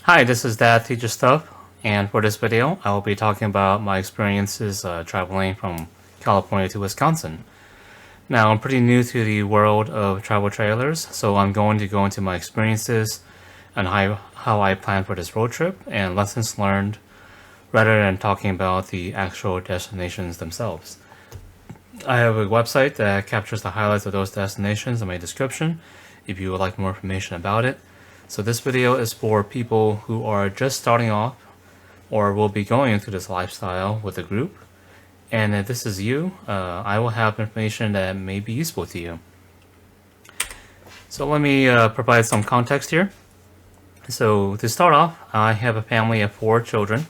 Hi, this is Dad Teacher Stuff, and for this video, I will be talking about my experiences traveling from California to Wisconsin. Now, I'm pretty new to the world of travel trailers, so I'm going to go into my experiences and how I plan for this road trip and lessons learned rather than talking about the actual destinations themselves. I have a website that captures the highlights of those destinations in my description if you would like more information about it. So this video is for people who are just starting off or will be going into this lifestyle with a group. And if this is you, I will have information that may be useful to you. So let me provide some context here. So to start off, I have a family of 4 children.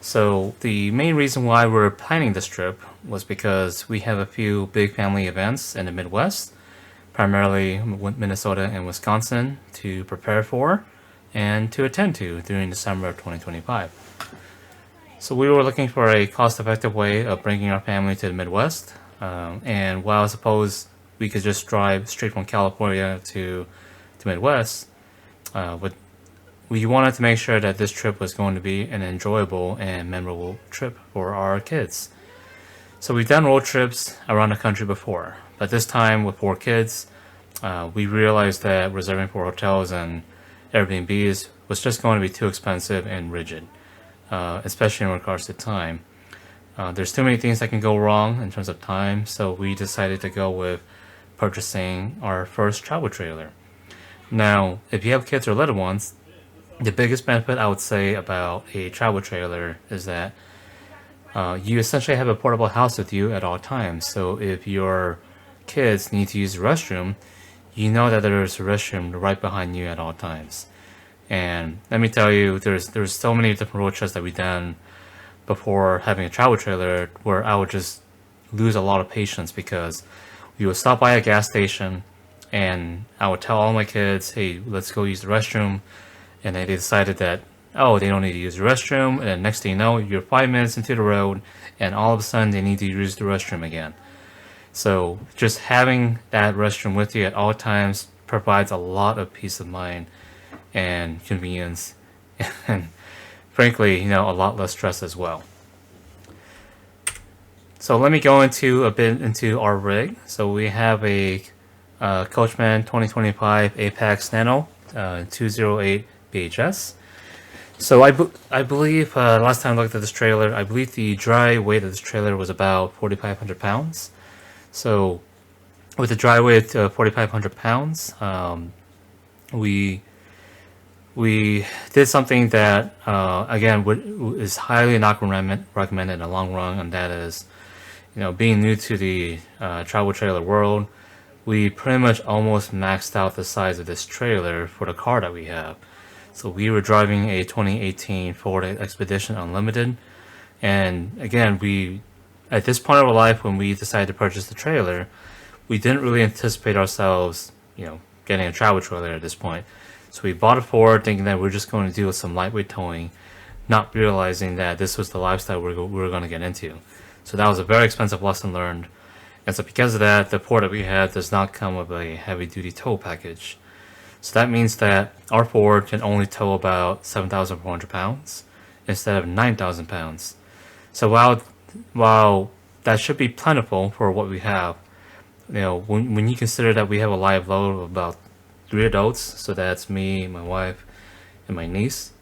So the main reason why we're planning this trip was because we have a few big family events in the Midwest, primarily Minnesota and Wisconsin, to prepare for and to attend to during the summer of 2025. So we were looking for a cost-effective way of bringing our family to the Midwest, and while I suppose we could just drive straight from California to Midwest, with we wanted to make sure that this trip was going to be an enjoyable and memorable trip for our kids. So we've done road trips around the country before, but this time with 4 kids, we realized that reserving for hotels and Airbnbs was just going to be too expensive and rigid, especially in regards to time. There's too many things that can go wrong in terms of time, so we decided to go with purchasing our first travel trailer. Now, if you have kids or little ones, the biggest benefit I would say about a travel trailer is that you essentially have a portable house with you at all times. So if your kids need to use the restroom, you know that there's a restroom right behind you at all times. And let me tell you, there's so many different road trips that we've done before having a travel trailer where I would just lose a lot of patience because we would stop by a gas station and I would tell all my kids, hey, let's go use the restroom. And they decided that, oh, they don't need to use the restroom. And then next thing you know, you're 5 minutes into the road and all of a sudden they need to use the restroom again. So just having that restroom with you at all times provides a lot of peace of mind and convenience and frankly, a lot less stress as well. So let me go into a bit into our rig. So we have a Coachman 2025 Apex Nano 208 BHS. So I believe last time I looked at this trailer, I believe the dry weight of this trailer was about 4,500 pounds. So with the dry weight of 4,500 pounds, we did something that again is highly not recommended in the long run, and that is, being new to the travel trailer world, we pretty much almost maxed out the size of this trailer for the car that we have. So we were driving a 2018 Ford Expedition Unlimited, and again, at this point of our life when we decided to purchase the trailer, we didn't really anticipate ourselves, getting a travel trailer at this point. So we bought a Ford thinking that we're just going to do some lightweight towing, not realizing that this was the lifestyle we were going to get into. So that was a very expensive lesson learned. And so because of that, the Ford that we had does not come with a heavy-duty tow package. So that means that our Ford can only tow about 7,400 pounds instead of 9,000 pounds. So while that should be plentiful for what we have, when you consider that we have a live load of about 3 adults, so that's me, my wife, and my niece,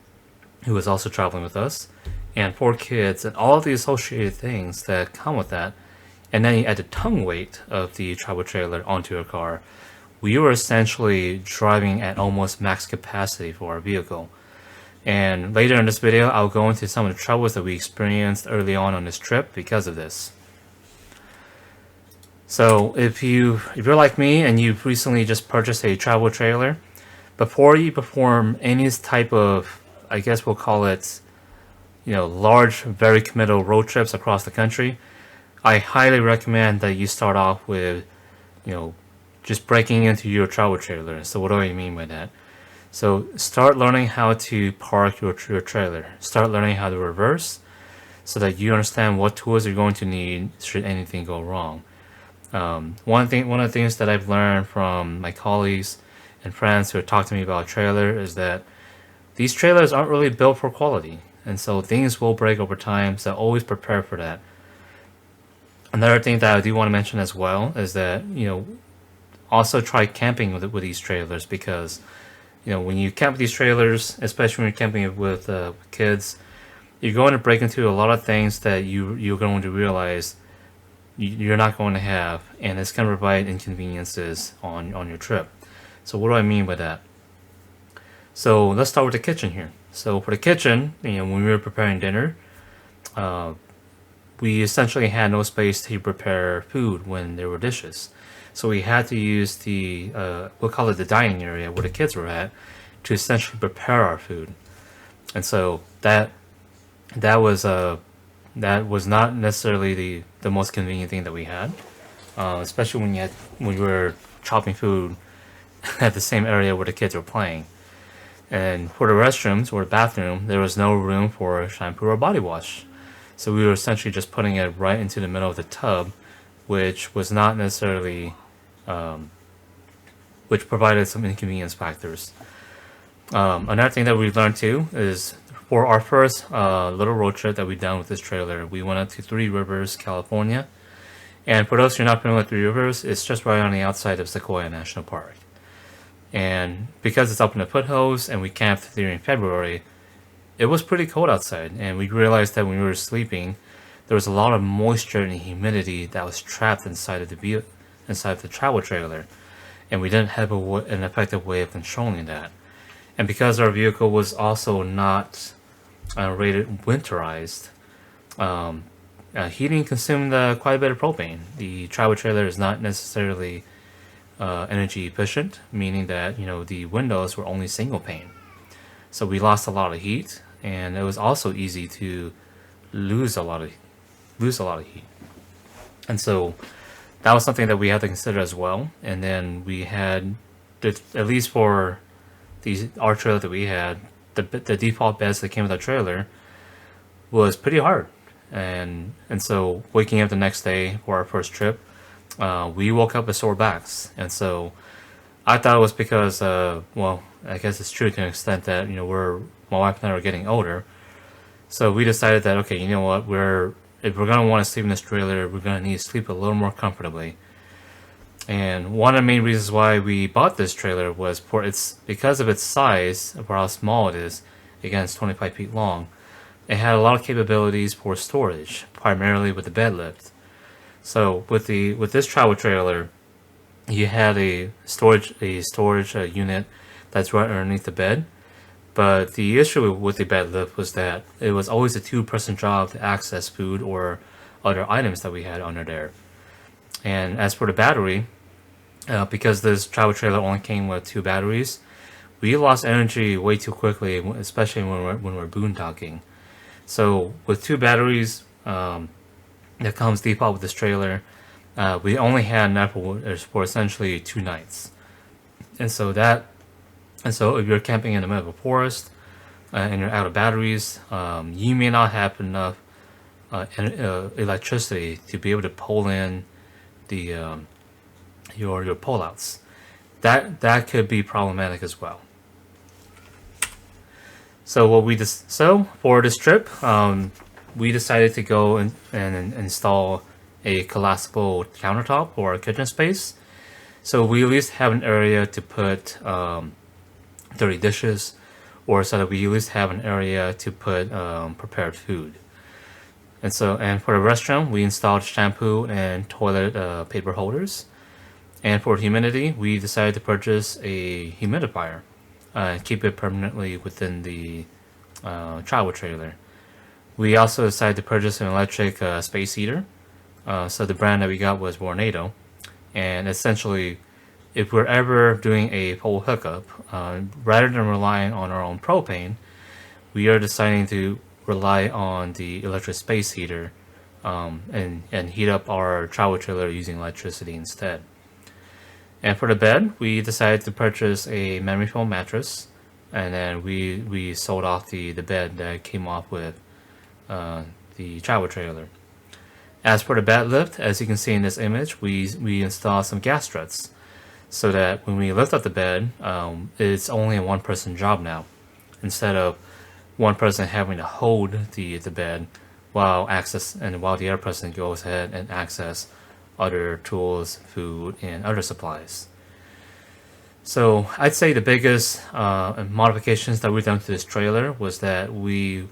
who is also traveling with us, and 4 kids, and all of the associated things that come with that, and then you add the tongue weight of the travel trailer onto your car, we were essentially driving at almost max capacity for our vehicle. And later in this video, I'll go into some of the troubles that we experienced early on this trip because of this. So if you're like me and you've recently just purchased a travel trailer, before you perform any type of, I guess we'll call it, large, very committal road trips across the country, I highly recommend that you start off with, just breaking into your travel trailer. So what do I mean by that? So start learning how to park your trailer. Start learning how to reverse so that you understand what tools you're going to need should anything go wrong. One of the things that I've learned from my colleagues and friends who have talked to me about a trailer is that these trailers aren't really built for quality, and so things will break over time. So always prepare for that. Another thing that I do want to mention as well is that also try camping with these trailers, because when you camp with these trailers, especially when you're camping with kids, you're going to break into a lot of things that you're going to realize you're not going to have, and it's going to provide inconveniences on your trip. So what do I mean by that? So let's start with the kitchen here. So for the kitchen, when we were preparing dinner, we essentially had no space to prepare food when there were dishes. So we had to use we'll call it the dining area where the kids were at, to essentially prepare our food. And so that was not necessarily the most convenient thing that we had, especially when you were chopping food at the same area where the kids were playing. And for the restrooms or the bathroom, there was no room for shampoo or body wash. So we were essentially just putting it right into the middle of the tub, which was not necessarily, which provided some inconvenience factors. Another thing that we learned too is, for our first little road trip that we done with this trailer, we went up to Three Rivers, California. And for those who are not familiar with Three Rivers, it's just right on the outside of Sequoia National Park. And because it's up in the foothills and we camped there in February, it was pretty cold outside. And we realized that when we were sleeping, there was a lot of moisture and humidity that was trapped inside of the travel trailer. And we didn't have an effective way of controlling that. And because our vehicle was also not rated winterized, heating consumed quite a bit of propane. The travel trailer is not necessarily energy efficient, meaning that the windows were only single pane, so we lost a lot of heat, and it was also easy to lose a lot of heat. And so that was something that we had to consider as well. And then we had, at least for our trailer that we had, the default beds that came with our trailer was pretty hard. And so waking up the next day for our first trip, we woke up with sore backs. And so I thought it was because, well, I guess it's true to an extent that, my wife and I were getting older. So we decided that, okay, you know what, if we're going to want to sleep in this trailer, we're going to need to sleep a little more comfortably. And one of the main reasons why we bought this trailer was because of its size, for how small it is. Again, it's 25 feet long. It had a lot of capabilities for storage, primarily with the bed lift. So with this travel trailer, you had a storage unit that's right underneath the bed. But the issue with the bed lift was that it was always a two-person job to access food or other items that we had under there. And as for the battery, because this travel trailer only came with 2 batteries, we lost energy way too quickly, especially when we're boondocking. So with 2 batteries that comes default with this trailer, we only had enough for essentially 2 nights. And so if you're camping in the middle of a forest and you're out of batteries, you may not have enough electricity to be able to pull in your pullouts. That could be problematic as well. So for this trip, we decided to go and install a collapsible countertop for our kitchen space. So we at least have an area to put dirty dishes, or so that we at least have an area to put prepared food. And for the restroom, we installed shampoo and toilet paper holders. And for humidity, we decided to purchase a humidifier and keep it permanently within the travel trailer. We also decided to purchase an electric space heater. So the brand that we got was Vornado. And essentially, if we're ever doing a full hookup, rather than relying on our own propane, we are deciding to rely on the electric space heater and heat up our travel trailer using electricity instead. And for the bed, we decided to purchase a memory foam mattress, and then we sold off the bed that came off with the travel trailer. As for the bed lift, as you can see in this image, we installed some gas struts, so that when we lift up the bed, it's only a 1-person job now. instead of one person having to hold the bed while the other person goes ahead and access other tools, food, and other supplies. So I'd say the biggest modifications that we've done to this trailer was that we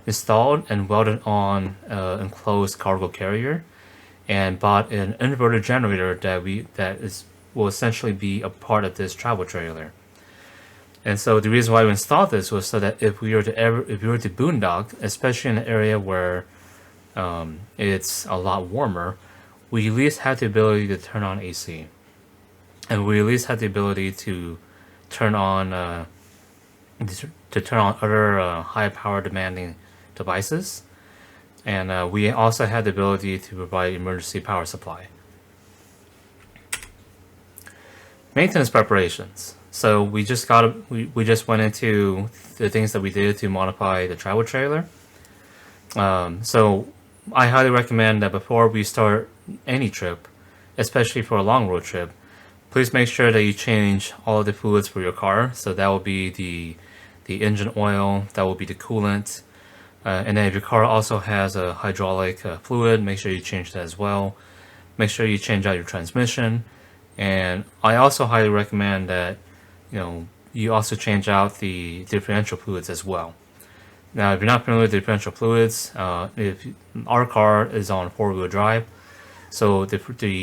installed and welded on an enclosed cargo carrier and bought an inverter generator that will essentially be a part of this travel trailer. And so the reason why we installed this was so that if we were to boondock, especially in an area where it's a lot warmer, we at least had the ability to turn on AC, and we at least had the ability to turn on other high power demanding devices, and we also had the ability to provide emergency power supply. Maintenance preparations. So we just went into the things that we did to modify the travel trailer. So I highly recommend that before we start any trip, especially for a long road trip, please make sure that you change all of the fluids for your car. So that will be the engine oil, that will be the coolant, and then if your car also has a hydraulic fluid, make sure you change that as well. Make sure you change out your transmission, and I also highly recommend that you also change out the differential fluids as well. Now, if you're not familiar with differential fluids, if our car is on four-wheel drive, so the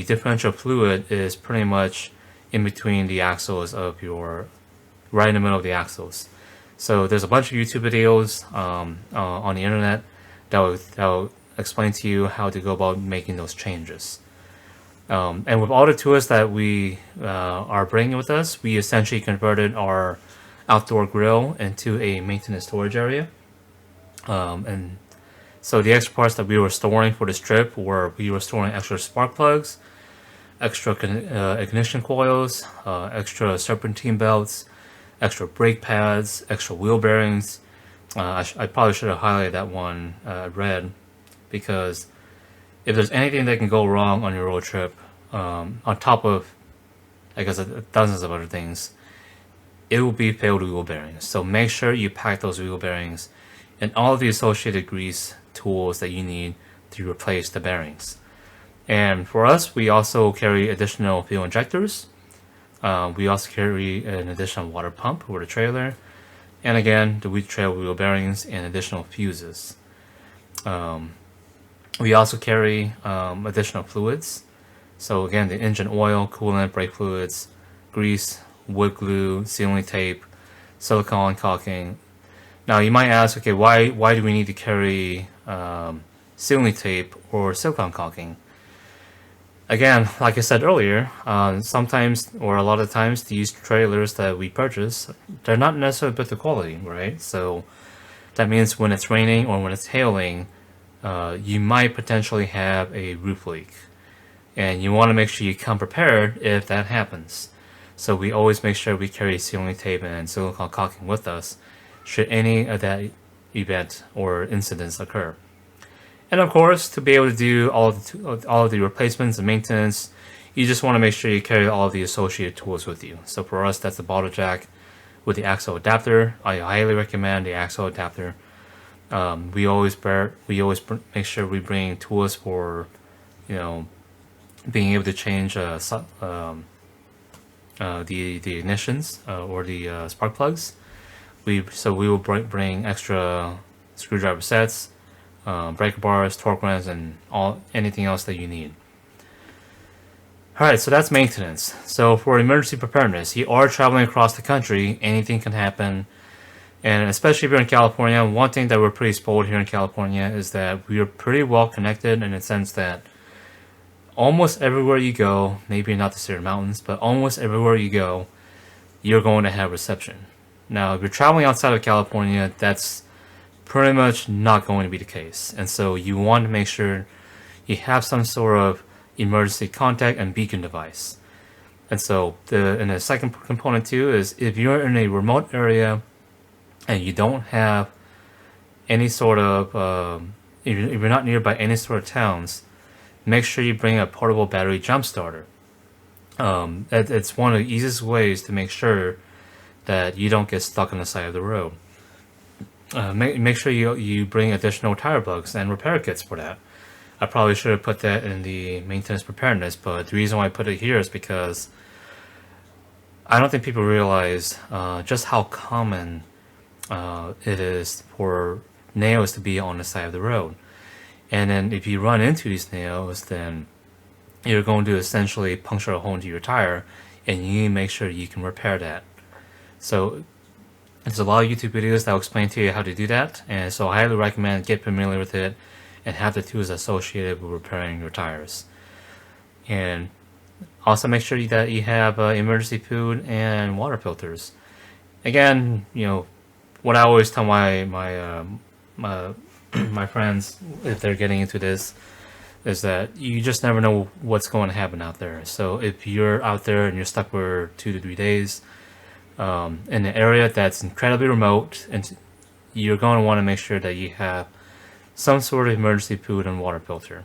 differential fluid is pretty much in between the axles right in the middle of the axles. So there's a bunch of YouTube videos on the internet that will explain to you how to go about making those changes. And with all the tools that we are bringing with us, we essentially converted our outdoor grill into a maintenance storage area. And so the extra parts that we were storing for this trip we were storing extra spark plugs, extra ignition coils, extra serpentine belts, extra brake pads, extra wheel bearings. I probably should have highlighted that one red, because if there's anything that can go wrong on your road trip, on top of, I guess, dozens of other things, it will be failed wheel bearings. So make sure you pack those wheel bearings and all of the associated grease tools that you need to replace the bearings. And for us, we also carry additional fuel injectors. We also carry an additional water pump for the trailer, and again, the trail wheel bearings and additional fuses. We also carry additional fluids. So again, the engine oil, coolant, brake fluids, grease, wood glue, sealing tape, silicone caulking. Now you might ask, okay, why do we need to carry sealing tape or silicone caulking? Again, like I said earlier, sometimes or a lot of times these trailers that we purchase, they're not necessarily built to quality, right? So that means when it's raining or when it's hailing, you might potentially have a roof leak, and you want to make sure you come prepared if that happens. So we always make sure we carry sealing tape and silicone caulking with us should any of that event or incidents occur. And of course, to be able to do all of the replacements and maintenance, you just want to make sure you carry all of the associated tools with you. So for us, that's the bottle jack with the axle adapter. I highly recommend the axle adapter. We always make sure we bring tools for, being able to change the ignitions or the spark plugs. We will bring extra screwdriver sets, breaker bars, torque wrenches, and anything else that you need. Alright, so that's maintenance. So for emergency preparedness, you are traveling across the country, anything can happen. And especially if you're in California, one thing that we're pretty spoiled here in California is that we are pretty well connected in the sense that almost everywhere you go, maybe not the Sierra Mountains, but almost everywhere you go, you're going to have reception. Now, if you're traveling outside of California, that's pretty much not going to be the case. And so you want to make sure you have some sort of emergency contact and beacon device. And so the second component too is if you're in a remote area and you don't have any sort of, if you're not nearby any sort of towns, make sure you bring a portable battery jump starter. It's one of the easiest ways to make sure that you don't get stuck on the side of the road. make sure you bring additional tire bugs and repair kits for that. I probably should have put that in the maintenance preparedness, but the reason why I put it here is because I don't think people realize just how common it is for nails to be on the side of the road. And then if you run into these nails, then you're going to essentially puncture a hole into your tire, and you need to make sure you can repair that. So there's a lot of YouTube videos that will explain to you how to do that, and so I highly recommend get familiar with it and have the tools associated with repairing your tires. And also make sure that you have emergency food and water filters. Again, what I always tell my friends if they're getting into this is that you just never know what's going to happen out there. So if you're out there and you're stuck for 2 to 3 days in an area that's incredibly remote, and you're going to want to make sure that you have some sort of emergency food and water filter,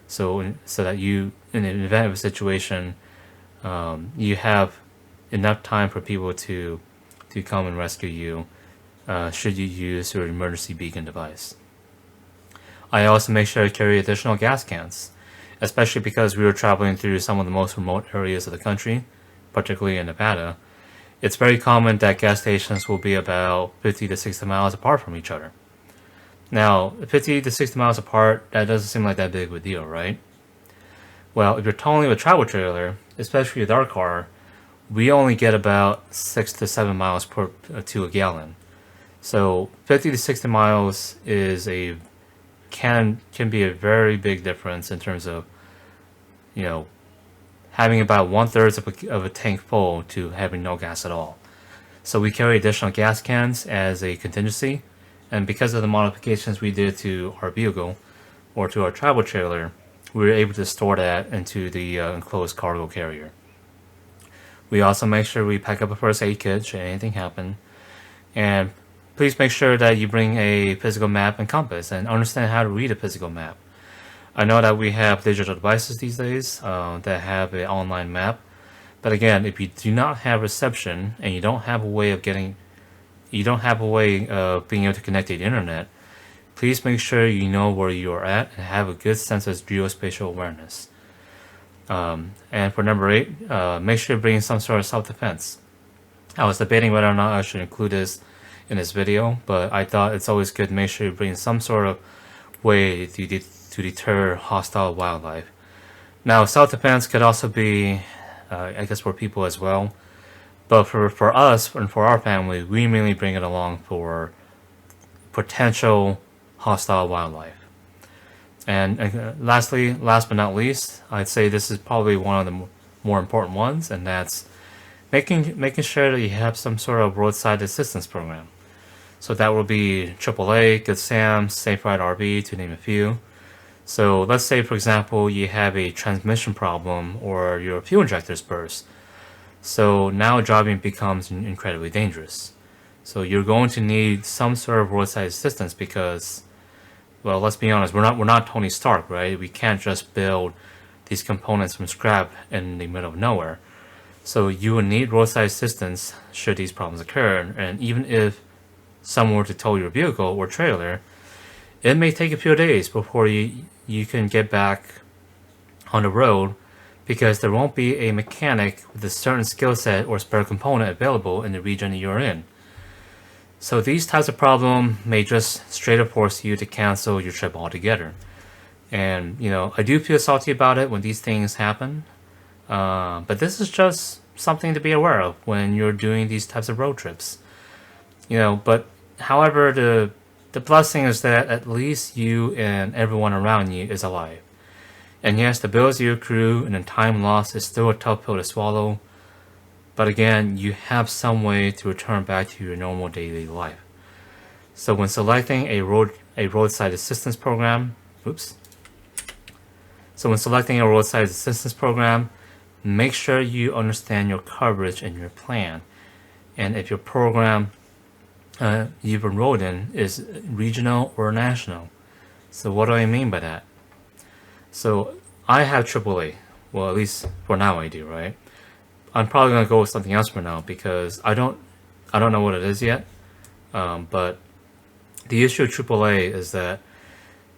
so that you, in an event of a situation, you have enough time for people to come and rescue you should you use your emergency beacon device. I also make sure to carry additional gas cans, especially because we were traveling through some of the most remote areas of the country, particularly in Nevada. It's very common that gas stations will be about 50 to 60 miles apart from each other. Now, 50 to 60 miles apart, that doesn't seem like that big of a deal, right? Well, if you're towing a travel trailer, especially with our car, we only get about 6 to 7 miles to a gallon. So 50 to 60 miles can be a very big difference in terms of, having about 1/3 of a tank full to having no gas at all. So we carry additional gas cans as a contingency, and because of the modifications we did to our vehicle or to our travel trailer, we were able to store that into the enclosed cargo carrier. We also make sure we pack up a first aid kit should anything happen, and please make sure that you bring a physical map and compass and understand how to read a physical map. I know that we have digital devices these days that have an online map, but again, if you do not have reception and you don't have a way of being able to connect to the internet, please make sure you know where you are at and have a good sense of geospatial awareness. And for number 8, make sure you bring some sort of self-defense. I was debating whether or not I should include this in this video, but I thought it's always good to make sure you bring some sort of way to deter hostile wildlife. Now, self-defense could also be, I guess, for people as well, but for us and for our family, we mainly bring it along for potential hostile wildlife. And last but not least, I'd say this is probably one of the more important ones, and that's making sure that you have some sort of roadside assistance program. So that will be AAA, Good Sam, Safe Ride RV, to name a few. So let's say, for example, you have a transmission problem or your fuel injectors burst. So now driving becomes incredibly dangerous. So you're going to need some sort of roadside assistance because, well, let's be honest, we're not Tony Stark, right? We can't just build these components from scrap in the middle of nowhere. So you will need roadside assistance should these problems occur, and even if someone were to tow your vehicle or trailer, it may take a few days before you can get back on the road because there won't be a mechanic with a certain skill set or spare component available in the region you're in. So these types of problems may just straight up force you to cancel your trip altogether. And, I do feel salty about it when these things happen, but this is just something to be aware of when you're doing these types of road trips. But however, the blessing is that at least you and everyone around you is alive. And yes, the bills you accrue and the time lost is still a tough pill to swallow, but again, you have some way to return back to your normal daily life. So when selecting a roadside assistance program, make sure you understand your coverage and your plan. And if your program you've enrolled in is regional or national. So what do I mean by that? So I have AAA. Well, at least for now I do, right? I'm probably gonna go with something else for now because I don't know what it is yet. But The issue of AAA is that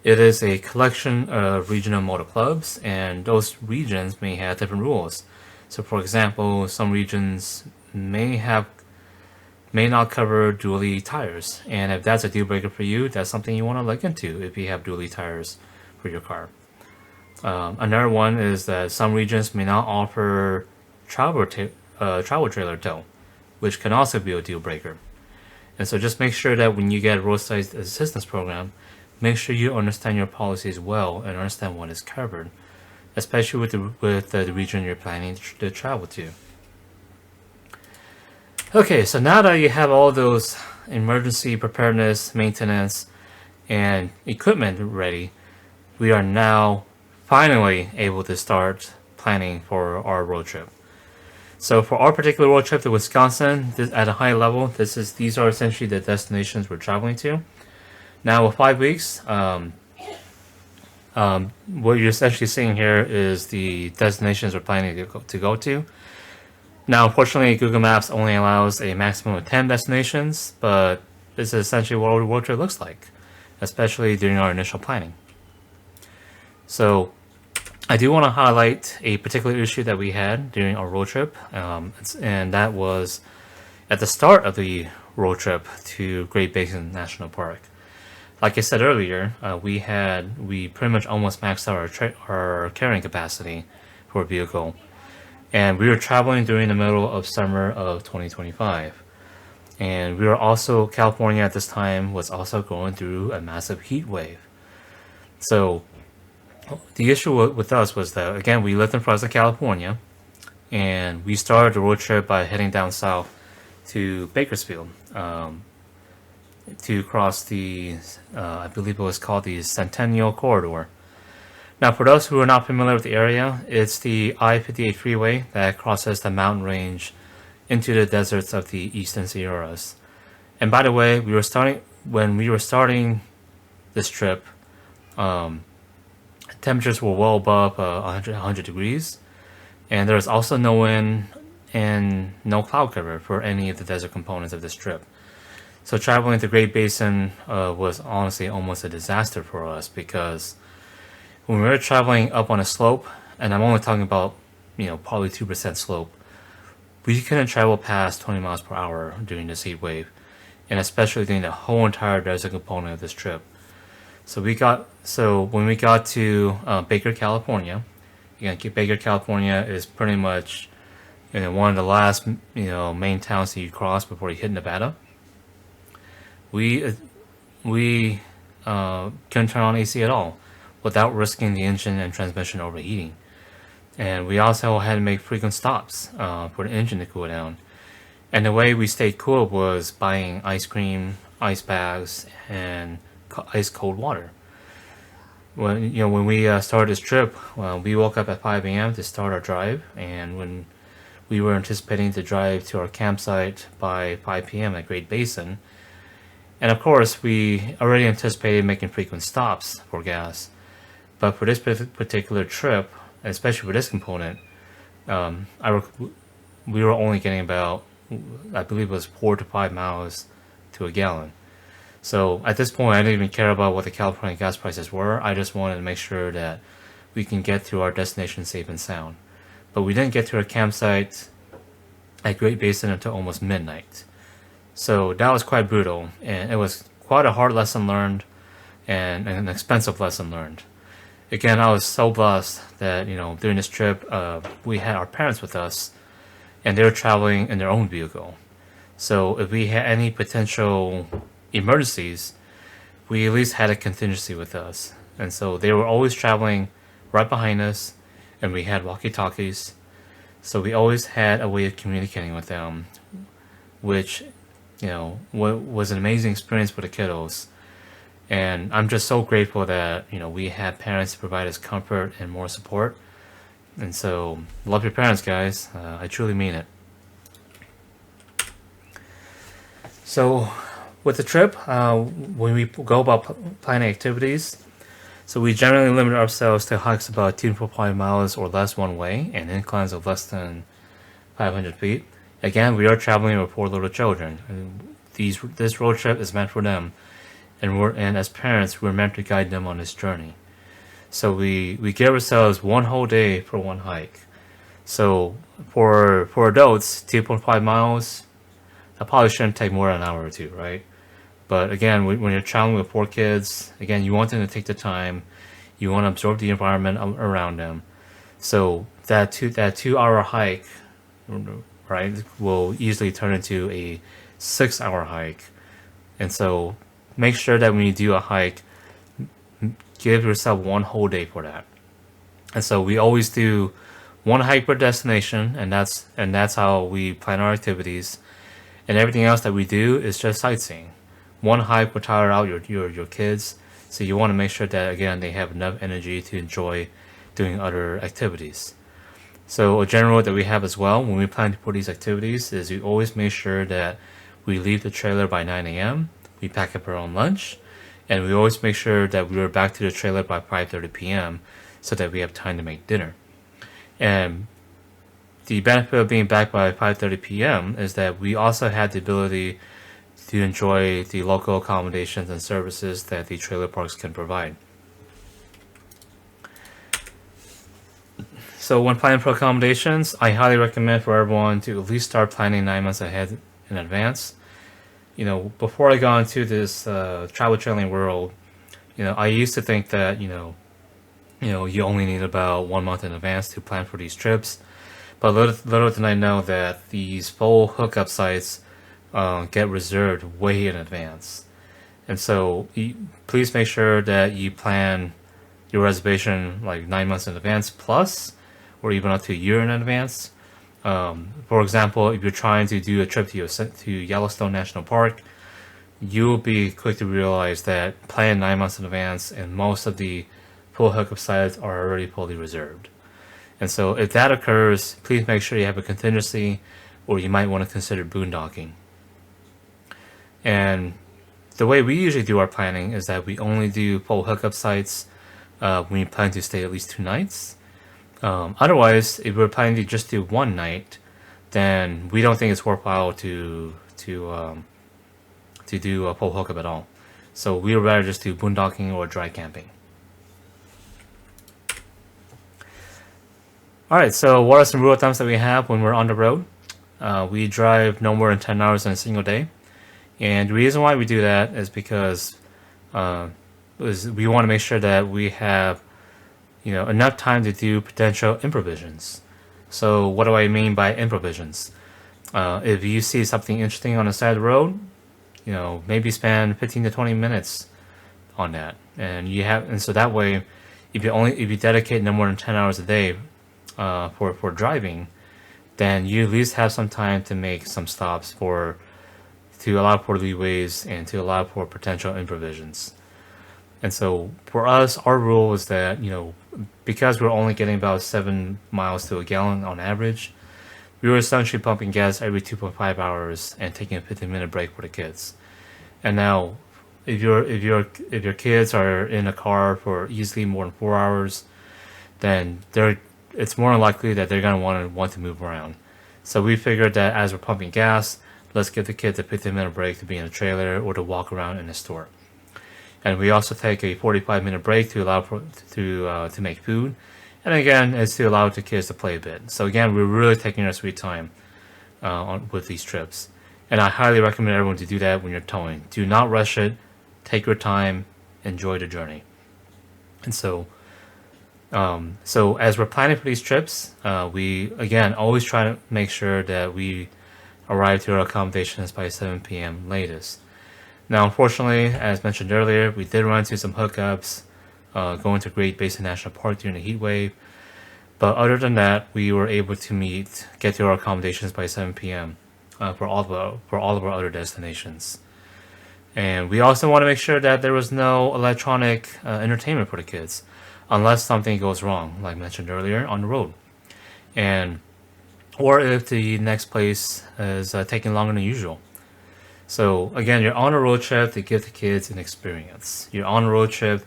it is a collection of regional motor clubs, and those regions may have different rules. So, for example, some regions may not cover dually tires, and if that's a deal breaker for you, that's something you want to look into if you have dually tires for your car. Another one is that some regions may not offer travel trailer tow, which can also be a deal breaker. And so just make sure that when you get a roadside assistance program, make sure you understand your policies well and understand what is covered, especially with the region you're planning to travel to. Okay, so now that you have all those emergency preparedness, maintenance, and equipment ready, we are now finally able to start planning for our road trip. So for our particular road trip to Wisconsin, at a high level, these are essentially the destinations we're traveling to. Now with 5 weeks, what you're essentially seeing here is the destinations we're planning to go to. Now, unfortunately, Google Maps only allows a maximum of 10 destinations, but this is essentially what our road trip looks like, especially during our initial planning. So I do want to highlight a particular issue that we had during our road trip, and that was at the start of the road trip to Great Basin National Park. Like I said earlier, we pretty much almost maxed out our carrying capacity for a vehicle, and we were traveling during the middle of summer of 2025. And we were also, California at this time was also going through a massive heat wave. So the issue with us was that, again, we lived in Fresno, California, and we started the road trip by heading down south to Bakersfield to cross the, I believe it was called the Centennial Corridor. Now, for those who are not familiar with the area, it's the I-58 freeway that crosses the mountain range into the deserts of the Eastern Sierras. And by the way, when we were starting this trip, temperatures were well above 100 degrees, and there was also no wind and no cloud cover for any of the desert components of this trip. So traveling to Great Basin was honestly almost a disaster for us, because when we were traveling up on a slope, and I'm only talking about, probably 2% slope, we couldn't travel past 20 miles per hour during this heat wave, and especially during the whole entire desert component of this trip. So when we got to Baker, California, again, Baker, California is pretty much one of the last main towns that you cross before you hit Nevada. We couldn't turn on AC at all without risking the engine and transmission overheating. And we also had to make frequent stops for the engine to cool down. And the way we stayed cool was buying ice cream, ice bags, and ice cold water. When we started this trip, we woke up at 5 a.m. to start our drive, and when we were anticipating to drive to our campsite by 5 p.m. at Great Basin, and of course we already anticipated making frequent stops for gas. But for this particular trip, especially for this component, we were only getting about, I believe it was 4 to 5 miles to a gallon. So at this point, I didn't even care about what the California gas prices were. I just wanted to make sure that we can get to our destination safe and sound. But we didn't get to our campsite at Great Basin until almost midnight. So that was quite brutal, and it was quite a hard lesson learned and an expensive lesson learned. Again, I was so blessed that, during this trip, we had our parents with us, and they were traveling in their own vehicle. So if we had any potential emergencies, we at least had a contingency with us. And so they were always traveling right behind us, and we had walkie-talkies. So we always had a way of communicating with them, which, was an amazing experience for the kiddos. And I'm just so grateful that, we had parents to provide us comfort and more support. And so, love your parents, guys. I truly mean it. So, with the trip, when we go about planning activities, so we generally limit ourselves to hikes about 2 to 5 miles or less one way, and inclines of less than 500 feet. Again, we are traveling with 4 little children. And this road trip is meant for them. and as parents, we're meant to guide them on this journey. So we give ourselves one whole day for one hike. So for adults, 2.5 miles, that probably shouldn't take more than an hour or two, right? But again, when you're traveling with 4 kids, again, you want them to take the time. You want to absorb the environment around them. So that 2 hour hike, right, will easily turn into a 6 hour hike. And so make sure that when you do a hike, give yourself one whole day for that. And so we always do one hike per destination, and that's how we plan our activities. And everything else that we do is just sightseeing. One hike will tire out your kids, so you want to make sure that again they have enough energy to enjoy doing other activities. So a general rule that we have as well when we plan for these activities is we always make sure that we leave the trailer by 9 a.m. We pack up our own lunch, and we always make sure that we are back to the trailer by 5:30 p.m. so that we have time to make dinner. And the benefit of being back by 5:30 p.m. is that we also have the ability to enjoy the local accommodations and services that the trailer parks can provide. So when planning for accommodations, I highly recommend for everyone to at least start planning 9 months ahead in advance. Before I got into this travel trailing world, I used to think that you only need about 1 month in advance to plan for these trips. But little did I know that these full hookup sites get reserved way in advance. And so please make sure that you plan your reservation like 9 months in advance plus, or even up to a year in advance. For example, if you're trying to do a trip to Yellowstone National Park, you will be quick to realize that plan 9 months in advance and most of the full hookup sites are already fully reserved. And so if that occurs, please make sure you have a contingency, or you might want to consider boondocking. And the way we usually do our planning is that we only do full hookup sites when we plan to stay at least 2 nights. Otherwise, if we're planning to just do one night, then we don't think it's worthwhile to do a full hookup at all. So we would rather just do boondocking or dry camping. Alright, so what are some rule of thumbs that we have when we're on the road? We drive no more than 10 hours in a single day. And the reason why we do that is because we want to make sure that we have enough time to do potential improvisions. So what do I mean by improvisions? If you see something interesting on the side of the road, maybe spend 15 to 20 minutes on that. And so that way, if you dedicate no more than 10 hours a day for driving, then you at least have some time to make some stops to allow for leeways and to allow for potential improvisions. And so for us, our rule is that, because we're only getting about 7 miles to a gallon on average, we were essentially pumping gas every 2.5 hours and taking a 15-minute break for the kids. And now, if your kids are in a car for easily more than 4 hours, then it's more likely that they're going to want to move around. So we figured that as we're pumping gas, let's give the kids a 15-minute break to be in a trailer or to walk around in a store. And we also take a 45-minute break to allow to make food. And again, it's to allow the kids to play a bit. So again, we're really taking our sweet time with these trips. And I highly recommend everyone to do that when you're towing. Do not rush it. Take your time. Enjoy the journey. And so as we're planning for these trips, we again always try to make sure that we arrive to our accommodations by 7 p.m. latest. Now, unfortunately, as mentioned earlier, we did run into some hookups going to Great Basin National Park during the heat wave. But other than that, we were able to get to our accommodations by 7 p.m. For all of our other destinations. And we also want to make sure that there was no electronic entertainment for the kids, unless something goes wrong, like mentioned earlier, on the road. Or if the next place is taking longer than usual. So again, you're on a road trip to give the kids an experience. You're on a road trip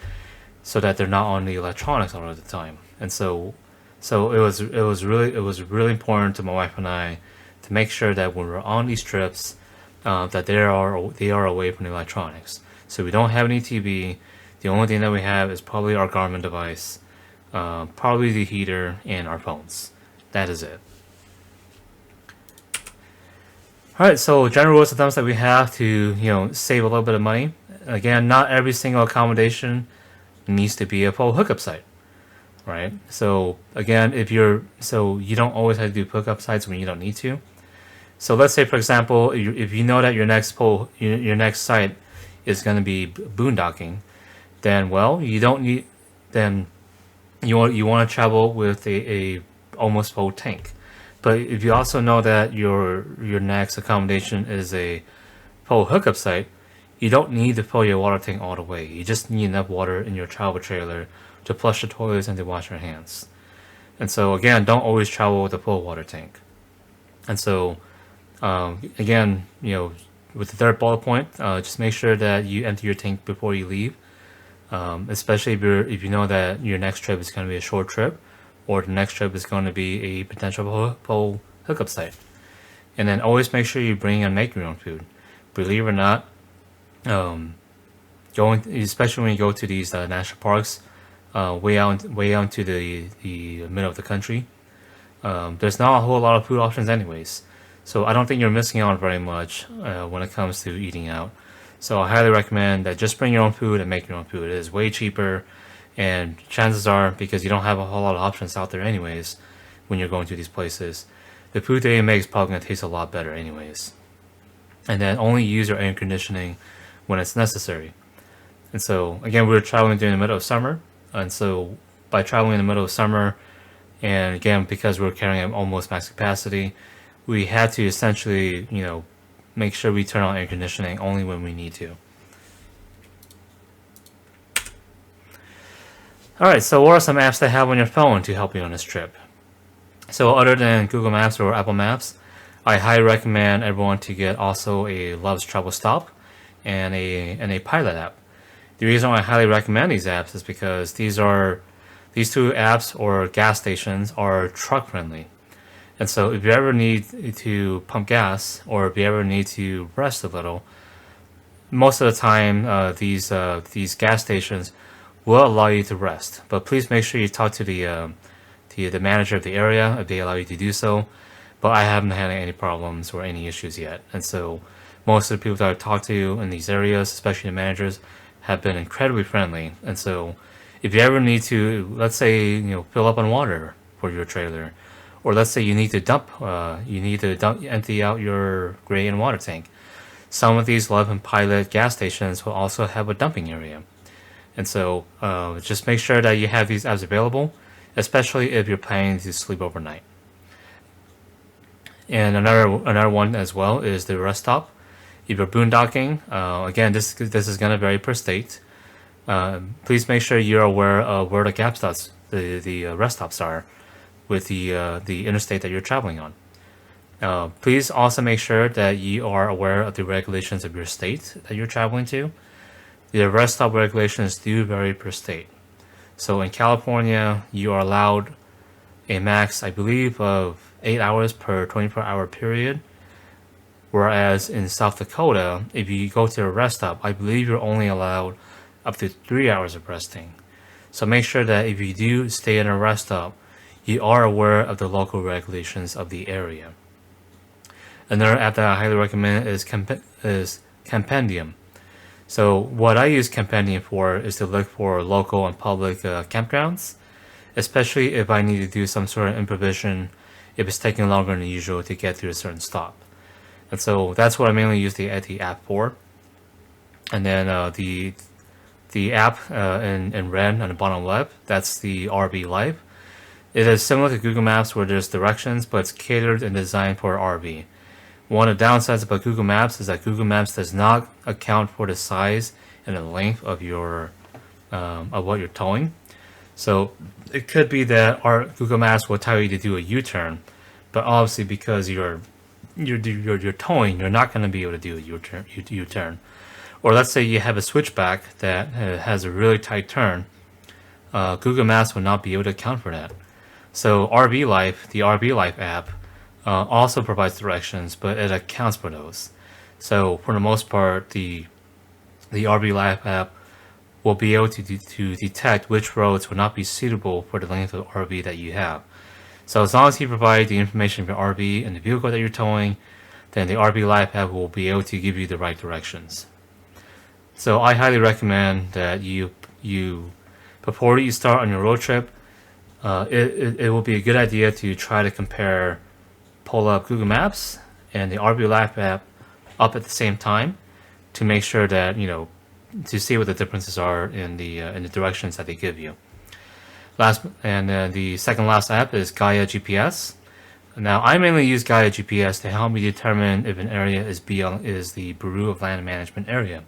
so that they're not on the electronics all of the time. And so it was really important to my wife and I to make sure that when we're on these trips, that they are away from the electronics. So we don't have any TV. The only thing that we have is probably our Garmin device, probably the heater, and our phones. That is it. Alright, so general rules of thumbs that we have to, save a little bit of money. Again, not every single accommodation needs to be a full hookup site, right? So again, so you don't always have to do hookup sites when you don't need to. So let's say, for example, if you know that your next site is going to be boondocking, then you want to travel with a almost full tank. But if you also know that your next accommodation is a full hookup site, you don't need to fill your water tank all the way. You just need enough water in your travel trailer to flush the toilets and to wash your hands. And so again, don't always travel with a full water tank. And so again, with the third bullet point, just make sure that you empty your tank before you leave. Especially if you know that your next trip is going to be a short trip, or the next trip is going to be a potential full hookup site. And then always make sure you bring and make your own food. Believe it or not, especially when you go to these national parks, way out into the middle of the country, there's not a whole lot of food options anyways. So I don't think you're missing out very much when it comes to eating out. So I highly recommend that just bring your own food and make your own food. It is way cheaper, and chances are, because you don't have a whole lot of options out there anyways when you're going to these places, the food that you make is probably going to taste a lot better anyways. And then only use your air conditioning when it's necessary. And so again, we're traveling during the middle of summer, and so by traveling in the middle of summer, and again because we're carrying almost max capacity, we had to essentially make sure we turn on air conditioning only when we need to. Alright, so what are some apps that I have on your phone to help you on this trip? So other than Google Maps or Apple Maps, I highly recommend everyone to get also a Love's Travel Stop and a Pilot app. The reason why I highly recommend these apps is because these two apps or gas stations are truck friendly. And so if you ever need to pump gas, or if you ever need to rest a little, most of the time these gas stations will allow you to rest. But please make sure you talk to the manager of the area if they allow you to do so. But I haven't had any problems or any issues yet. And so most of the people that I've talked to in these areas, especially the managers, have been incredibly friendly. And so if you ever need to, let's say, fill up on water for your trailer, or let's say you need to empty out your gray and water tank, some of these Love and Pilot gas stations will also have a dumping area. And so just make sure that you have these apps available, especially if you're planning to sleep overnight. And another one as well is the rest stop. If you're boondocking, again, this is going to vary per state. Please make sure you're aware of where the gap stops, the rest stops are, with the interstate that you're traveling on. Please also make sure that you are aware of the regulations of your state that you're traveling to. The rest stop regulations do vary per state. So in California, you are allowed a max, I believe, of 8 hours per 24-hour period. Whereas in South Dakota, if you go to a rest stop, I believe you're only allowed up to 3 hours of resting. So make sure that if you do stay in a rest stop, you are aware of the local regulations of the area. Another app that I highly recommend is Campendium. So what I use Campendium for is to look for local and public campgrounds, especially if I need to do some sort of improvisation, if it's taking longer than usual to get to a certain stop. And so that's what I mainly use the app for. And then the app in red on the bottom left, that's the RV Life. It is similar to Google Maps where there's directions, but it's catered and designed for RV. One of the downsides about Google Maps is that Google Maps does not account for the size and the length of your of what you're towing. So it could be that our Google Maps will tell you to do a U-turn, but obviously because you're towing, you're not going to be able to do a U-turn. Or let's say you have a switchback that has a really tight turn, Google Maps will not be able to account for that. So the RV Life app also provides directions, but it accounts for those. So for the most part, the the RV Life app will be able to detect which roads will not be suitable for the length of RV that you have. So as long as you provide the information of your RV and the vehicle that you're towing, then the RV Life app will be able to give you the right directions. So I highly recommend that you before you start on your road trip, it will be a good idea to try to pull up Google Maps and the RV Life app up at the same time to make sure that to see what the differences are in the directions that they give you. The second last app is Gaia GPS. Now, I mainly use Gaia GPS to help me determine if an area is the Bureau of Land Management area.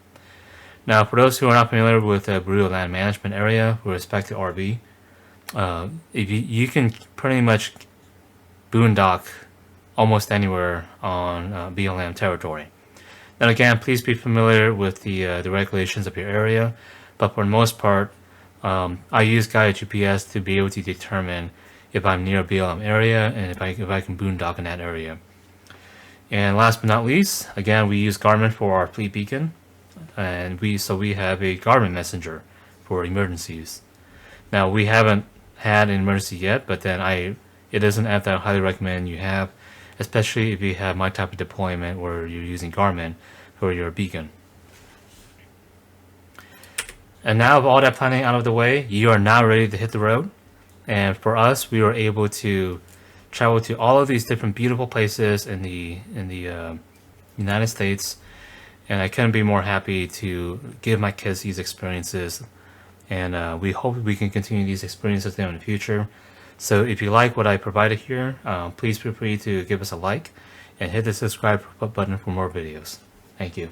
Now, for those who are not familiar with the Bureau of Land Management area with respect to RV, if you can pretty much boondock almost anywhere on BLM territory. Then again, please be familiar with the regulations of your area, but for the most part, I use Gaia GPS to be able to determine if I'm near a BLM area and if I can boondock in that area. And last but not least, again, we use Garmin for our fleet beacon, and we have a Garmin messenger for emergencies. Now, we haven't had an emergency yet, but then it is an app that I highly recommend you have, especially if you have my type of deployment where you're using Garmin for your beacon. And now with all that planning out of the way, you are now ready to hit the road. And for us, we were able to travel to all of these different beautiful places in the United States, and I couldn't be more happy to give my kids these experiences. And we hope we can continue these experiences with them in the future. So if you like what I provided here, please feel free to give us a like and hit the subscribe button for more videos. Thank you.